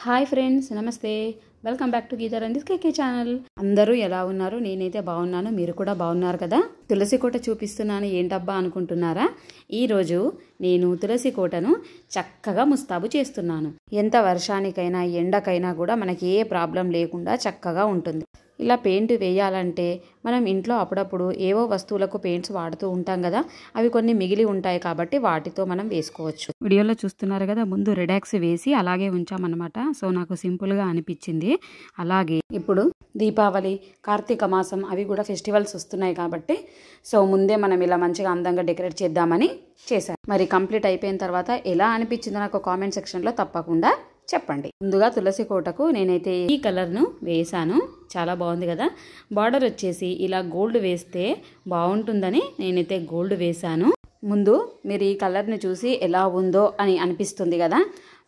Hi friends, నమస్తే. Welcome back to Geeta Ranjith KK channel. అందరూ ఎలా ఉన్నారు? నేనైతే బాగున్నాను, మీరు కూడా బాగున్నారు కదా. తులసి కోట చూపిస్తున్నాను ఏంటబ్బా అనుకుంటున్నారా? ఈరోజు నేను తులసి కోటను చక్కగా ముస్తాబు చేస్తున్నాను. ఎంత వర్షానికైనా ఎండకైనా కూడా మనకి ఏ ప్రాబ్లం లేకుండా చక్కగా ఉంటుంది. ఇలా పెయింట్ వేయాలంటే మనం ఇంట్లో అప్పుడప్పుడు ఏవో వస్తువులకు పెయింట్స్ వాడుతూ ఉంటాం కదా, అవి కొన్ని మిగిలి ఉంటాయి కాబట్టి వాటితో మనం వేసుకోవచ్చు. వీడియోలో చూస్తున్నారు కదా, ముందు రెడాక్స్ వేసి అలాగే ఉంచామన్నమాట. సో నాకు సింపుల్గా అనిపించింది. అలాగే ఇప్పుడు దీపావళి, కార్తీక మాసం అవి కూడా ఫెస్టివల్స్ వస్తున్నాయి కాబట్టి సో ముందే మనం ఇలా మంచిగా అందంగా డెకరేట్ చేద్దామని చేశాను. మరి కంప్లీట్ అయిపోయిన తర్వాత ఎలా అనిపించిందో నాకు కామెంట్ సెక్షన్లో తప్పకుండా చెప్పండి. ముందుగా తులసి కోటకు నేనైతే ఈ కలర్ను వేసాను. చాలా బాగుంది కదా. బార్డర్ వచ్చేసి ఇలా గోల్డ్ వేస్తే బాగుంటుందని నేనైతే గోల్డ్ వేసాను. ముందు మీరు ఈ కలర్ని చూసి ఎలా ఉందో అని అనిపిస్తుంది కదా,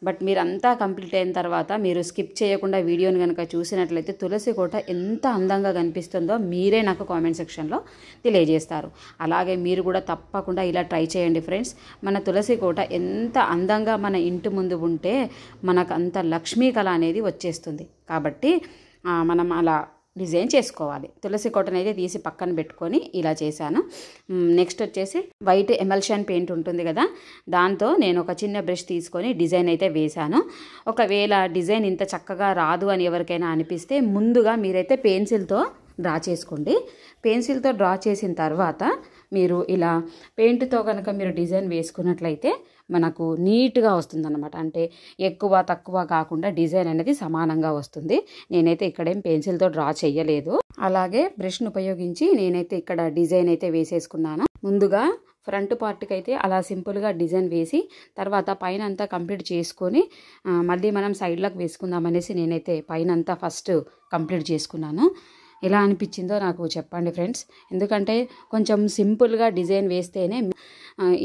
బట్ మీరంతా కంప్లీట్ అయిన తర్వాత మీరు స్కిప్ చేయకుండా వీడియోని కనుక చూసినట్లయితే తులసి కోట ఎంత అందంగా కనిపిస్తుందో మీరే నాకు కామెంట్ సెక్షన్లో తెలియజేస్తారు. అలాగే మీరు కూడా తప్పకుండా ఇలా ట్రై చేయండి ఫ్రెండ్స్. మన తులసి కోట ఎంత అందంగా మన ఇంటి ముందు ఉంటే మనకు అంత లక్ష్మీ కళ అనేది వచ్చేస్తుంది. కాబట్టి మనం అలా డిజైన్ చేసుకోవాలి. తులసి కోటను అయితే తీసి పక్కన పెట్టుకొని ఇలా చేశాను. నెక్స్ట్ వచ్చేసి వైట్ ఎమల్షన్ పెయింట్ ఉంటుంది కదా, దాంతో నేను ఒక చిన్న బ్రష్ తీసుకొని డిజైన్ అయితే వేశాను. ఒకవేళ డిజైన్ ఇంత చక్కగా రాదు అని ఎవరికైనా అనిపిస్తే ముందుగా మీరైతే పెన్సిల్తో డ్రా చేసుకోండి. పెన్సిల్తో డ్రా చేసిన తర్వాత మీరు ఇలా పెయింట్తో కనుక మీరు డిజైన్ వేసుకున్నట్లయితే మనకు నీట్గా వస్తుందన్నమాట. అంటే ఎక్కువ తక్కువ కాకుండా డిజైన్ అనేది సమానంగా వస్తుంది. నేనైతే ఇక్కడేం పెన్సిల్తో డ్రా చేయలేదు. అలాగే బ్రష్ను ఉపయోగించి నేనైతే ఇక్కడ డిజైన్ అయితే వేసేసుకున్నాను. ముందుగా ఫ్రంట్ పార్ట్కి అయితే అలా సింపుల్గా డిజైన్ వేసి తర్వాత పైన అంతా కంప్లీట్ చేసుకొని మళ్ళీ మనం సైడ్లకు వేసుకుందామనేసి నేనైతే పైన అంతా ఫస్ట్ కంప్లీట్ చేసుకున్నాను. ఎలా అనిపించిందో నాకు చెప్పండి ఫ్రెండ్స్. ఎందుకంటే కొంచెం సింపుల్గా డిజైన్ వేస్తేనే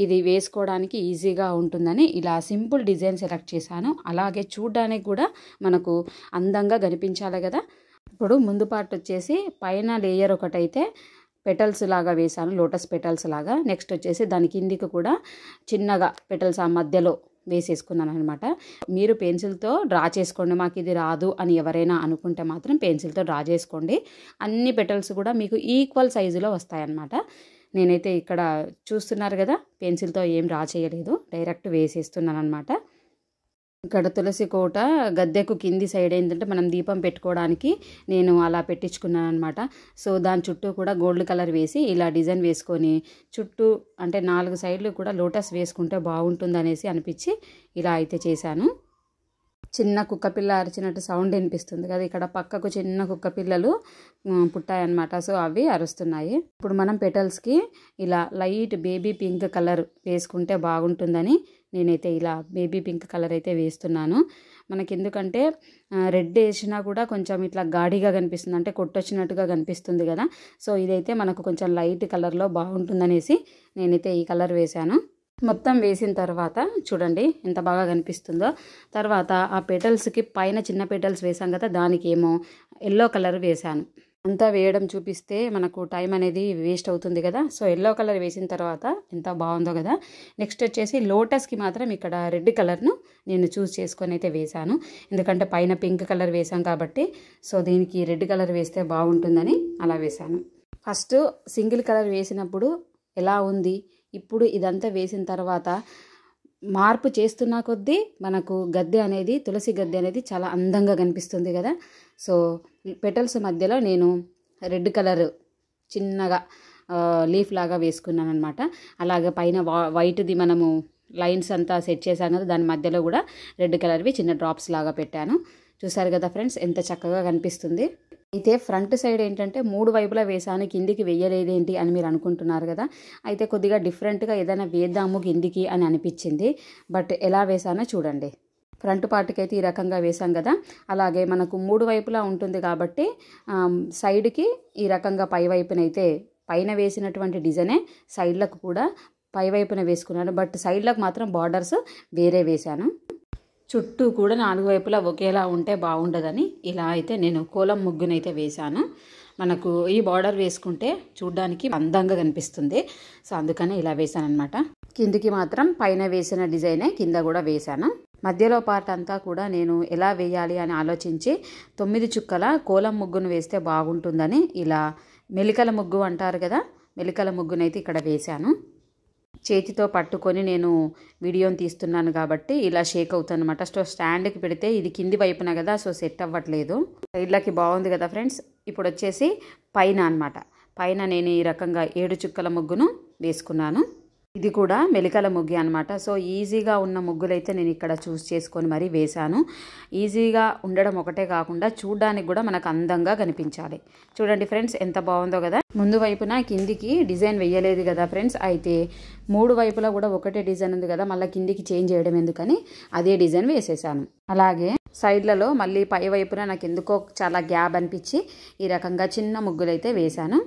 ఇది వేసుకోవడానికి ఈజీగా ఉంటుందని ఇలా సింపుల్ డిజైన్ సెలెక్ట్ చేశాను. అలాగే చూడడానికి కూడా మనకు అందంగా కనిపించాలి కదా. ఇప్పుడు ముందు పార్ట్ వచ్చేసి పైన లేయర్ ఒకటైతే పెటల్స్ లాగా వేసాను, లోటస్ పెటల్స్ లాగా. నెక్స్ట్ వచ్చేసి దాని కిందికి కూడా చిన్నగా పెటల్స్ ఆ మధ్యలో వేసేసుకున్నాను అనమాట. మీరు పెన్సిల్తో డ్రా చేసుకోండి. మాకు ఇది రాదు అని ఎవరైనా అనుకుంటే మాత్రం పెన్సిల్తో డ్రా చేసుకోండి. అన్ని పెటల్స్ కూడా మీకు ఈక్వల్ సైజులో వస్తాయన్నమాట. నేనైతే ఇక్కడ చూస్తున్నారు కదా, పెన్సిల్తో ఏం డ్రా చేయలేదు, డైరెక్ట్ వేసేస్తున్నాను అనమాట. ఇక్కడ తులసి కోట గద్దెకు కింది సైడ్ ఏంటంటే మనం దీపం పెట్టుకోవడానికి నేను అలా పెట్టించుకున్నాను అనమాట. సో దాని చుట్టూ కూడా గోల్డ్ కలర్ వేసి ఇలా డిజైన్ వేసుకొని చుట్టూ అంటే 4 సైడ్లు కూడా లోటస్ వేసుకుంటే బాగుంటుంది అనేసి అనిపించి ఇలా అయితే చేశాను. చిన్న కుక్క పిల్ల అరిచినట్టు సౌండ్ వినిపిస్తుంది కదా, ఇక్కడ పక్కకు చిన్న కుక్క పిల్లలు పుట్టాయన్నమాట. సో అవి అరుస్తున్నాయి. ఇప్పుడు మనం పెటల్స్కి ఇలా లైట్ బేబీ పింక్ కలర్ వేసుకుంటే బాగుంటుందని నేనైతే ఇలా బేబీ పింక్ కలర్ అయితే వేస్తున్నాను. మనకి ఎందుకంటే రెడ్ వేసినా కూడా కొంచెం ఇట్లా గాడిగా కనిపిస్తుంది, అంటే కొట్టొచ్చినట్టుగా కనిపిస్తుంది కదా. సో ఇదైతే మనకు కొంచెం లైట్ కలర్లో బాగుంటుందనేసి నేనైతే ఈ కలర్ వేశాను. మొత్తం వేసిన తర్వాత చూడండి ఎంత బాగా కనిపిస్తుందో. తర్వాత ఆ పెటల్స్కి పైన చిన్న పెటల్స్ వేసాం కదా, దానికి ఏమో ఎల్లో కలర్ వేశాను. అంతా వేయడం చూపిస్తే మనకు టైం అనేది వేస్ట్ అవుతుంది కదా. సో ఎల్లో కలర్ వేసిన తర్వాత ఎంత బాగుందో కదా. నెక్స్ట్ వచ్చేసి లోటస్కి మాత్రం ఇక్కడ రెడ్ కలర్ను నేను చూస్ చేసుకొని అయితే వేశాను. ఎందుకంటే పైన పింక్ కలర్ వేసాం కాబట్టి సో దీనికి రెడ్ కలర్ వేస్తే బాగుంటుందని అలా వేశాను. ఫస్ట్ సింగిల్ కలర్ వేసినప్పుడు ఎలా ఉంది, ఇప్పుడు ఇదంతా వేసిన తర్వాత మార్పు చేస్తున్న కొద్దీ మనకు గద్దె అనేది, తులసి గద్దె అనేది చాలా అందంగా కనిపిస్తుంది కదా. సో పెటల్స్ మధ్యలో నేను రెడ్ కలర్ చిన్నగా లీఫ్ లాగా వేసుకున్నాను అనమాట. అలాగే పైన వైట్ది మనము లైన్స్ అంతా సెట్ చేశాను కదా, దాని మధ్యలో కూడా రెడ్ కలర్వి చిన్న డ్రాప్స్ లాగా పెట్టాను. చూసారు కదా ఫ్రెండ్స్ ఎంత చక్కగా కనిపిస్తుంది. అయితే ఫ్రంట్ సైడ్ ఏంటంటే 3 వైపులా వేసాను, కిందికి వేయలేదేంటి అని మీరు అనుకుంటున్నారు కదా. అయితే కొద్దిగా డిఫరెంట్గా ఏదైనా వేద్దాము కిందికి అని అనిపించింది. బట్ ఎలా వేసానో చూడండి. ఫ్రంట్ పార్ట్కి అయితే ఈ రకంగా వేసాం కదా, అలాగే మనకు 3 వైపులా ఉంటుంది కాబట్టి సైడ్కి ఈ రకంగా పై వైపునైతే పైన వేసినటువంటి డిజైనే సైడ్లకు కూడా పై వైపున వేసుకున్నాను. బట్ సైడ్లకు మాత్రం బార్డర్స్ వేరే వేశాను. చుట్టూ కూడా 4 వైపులా ఒకేలా ఉంటే బాగుండదని ఇలా అయితే నేను కోలం ముగ్గునైతే వేశాను. మనకు ఈ బార్డర్ వేసుకుంటే చూడ్డానికి అందంగా కనిపిస్తుంది. సో అందుకని ఇలా వేశాను అనమాట. కిందికి మాత్రం పైన వేసిన డిజైనే కింద కూడా వేశాను. మధ్యలో పార్ట్ అంతా కూడా నేను ఎలా వేయాలి అని ఆలోచించి 9 చుక్కల కోలం ముగ్గును వేస్తే బాగుంటుందని ఇలా మెలికల ముగ్గు అంటారు కదా, మెలికల ముగ్గునైతే ఇక్కడ వేశాను. చేతితో పట్టుకొని నేను వీడియోని తీస్తున్నాను కాబట్టి ఇలా షేక్ అవుతుందన్నమాట. స్టాండ్కి పెడితే ఇది కింది వైపున కదా, సో సెట్ అవ్వట్లేదు. సైడ్లకి బాగుంది కదా ఫ్రెండ్స్. ఇప్పుడు వచ్చేసి పైన అన్నమాట. పైన నేను ఈ రకంగా 7 చుక్కల ముగ్గును వేసుకున్నాను. ఇది కూడా మెలికల ముగ్గు అనమాట. సో ఈజీగా ఉన్న ముగ్గులైతే నేను ఇక్కడ చూస్ చేసుకొని మరీ వేశాను. ఈజీగా ఉండడం ఒకటే కాకుండా చూడడానికి కూడా మనకు అందంగా కనిపించాలి. చూడండి ఫ్రెండ్స్ ఎంత బాగుందో కదా. ముందు వైపున కిందికి డిజైన్ వేయలేదు కదా ఫ్రెండ్స్, అయితే 3 వైపులా కూడా ఒకటే డిజైన్ ఉంది కదా, మళ్ళీ కిందికి చేంజ్ చేయడం ఎందుకని అదే డిజైన్ వేసేసాను. అలాగే సైడ్లలో మళ్ళీ పై వైపున నాకు ఎందుకో చాలా గ్యాప్ అనిపించి ఈ రకంగా చిన్న ముగ్గులైతే వేశాను.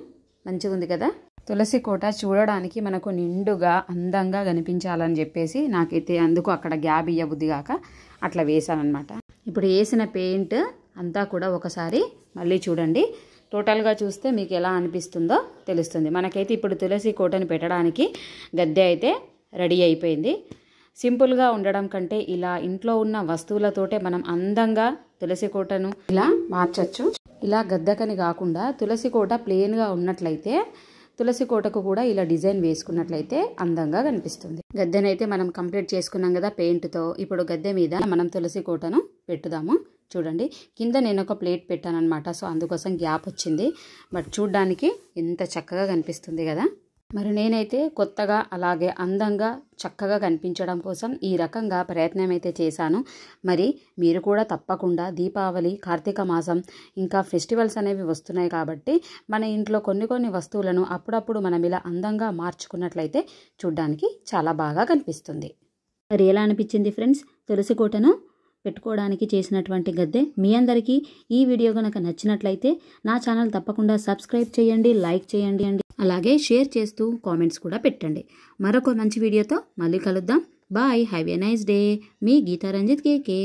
మంచిగా ఉంది కదా. తులసి కోట చూడడానికి మనకు నిండుగా అందంగా కనిపించాలని చెప్పేసి నాకైతే అందుకు అక్కడ గ్యాప్ ఇవ్వబుద్ధి కాక అట్లా వేసాను అనమాట. ఇప్పుడు వేసిన పెయింట్ అంతా కూడా ఒకసారి మళ్ళీ చూడండి. టోటల్గా చూస్తే మీకు ఎలా అనిపిస్తుందో తెలుస్తుంది. మనకైతే ఇప్పుడు తులసి కోటని పెట్టడానికి గద్దె అయితే రెడీ అయిపోయింది. సింపుల్గా ఉండడం కంటే ఇలా ఇంట్లో ఉన్న వస్తువులతోటే మనం అందంగా తులసి కోటను ఇలా మార్చచ్చు. ఇలా గద్దెకని కాకుండా తులసి కోట ప్లెయిన్గా ఉన్నట్లయితే తులసి కోటకు కూడా ఇలా డిజైన్ వేసుకున్నట్లయితే అందంగా కనిపిస్తుంది. గద్దెనైతే మనం కంప్లీట్ చేసుకున్నాం కదా పెయింట్తో. ఇప్పుడు గద్దె మీద మనం తులసి కోటను పెట్టుదాము. చూడండి కింద నేను ఒక ప్లేట్ పెట్టాను అనమాట, సో అందుకోసం గ్యాప్ వచ్చింది. బట్ చూడ్డానికి ఎంత చక్కగా కనిపిస్తుంది కదా. మరి నేనైతే కొత్తగా అలాగే అందంగా చక్కగా కనిపించడం కోసం ఈ రకంగా ప్రయత్నం అయితే చేశాను. మరి మీరు కూడా తప్పకుండా దీపావళి, కార్తీక మాసం ఇంకా ఫెస్టివల్స్ అనేవి వస్తున్నాయి కాబట్టి మన ఇంట్లో కొన్ని వస్తువులను అప్పుడప్పుడు మనం ఇలా అందంగా మార్చుకున్నట్లయితే చూడ్డానికి చాలా బాగా కనిపిస్తుంది. మరి ఎలా అనిపించింది ఫ్రెండ్స్ తులసి కోటను పెట్టుకోవడానికి చేసినటువంటి గద్దె? మీ అందరికీ ఈ వీడియో కనుక నచ్చినట్లయితే నా ఛానల్ తప్పకుండా సబ్స్క్రైబ్ చేయండి, లైక్ చేయండి, అలాగే షేర్ చేస్తూ కామెంట్స్ కూడా పెట్టండి. మరొక మంచి వీడియోతో మళ్ళీ కలుద్దాం. Bye, have a nice day. మీ గీతా రంజిత్ కేకే.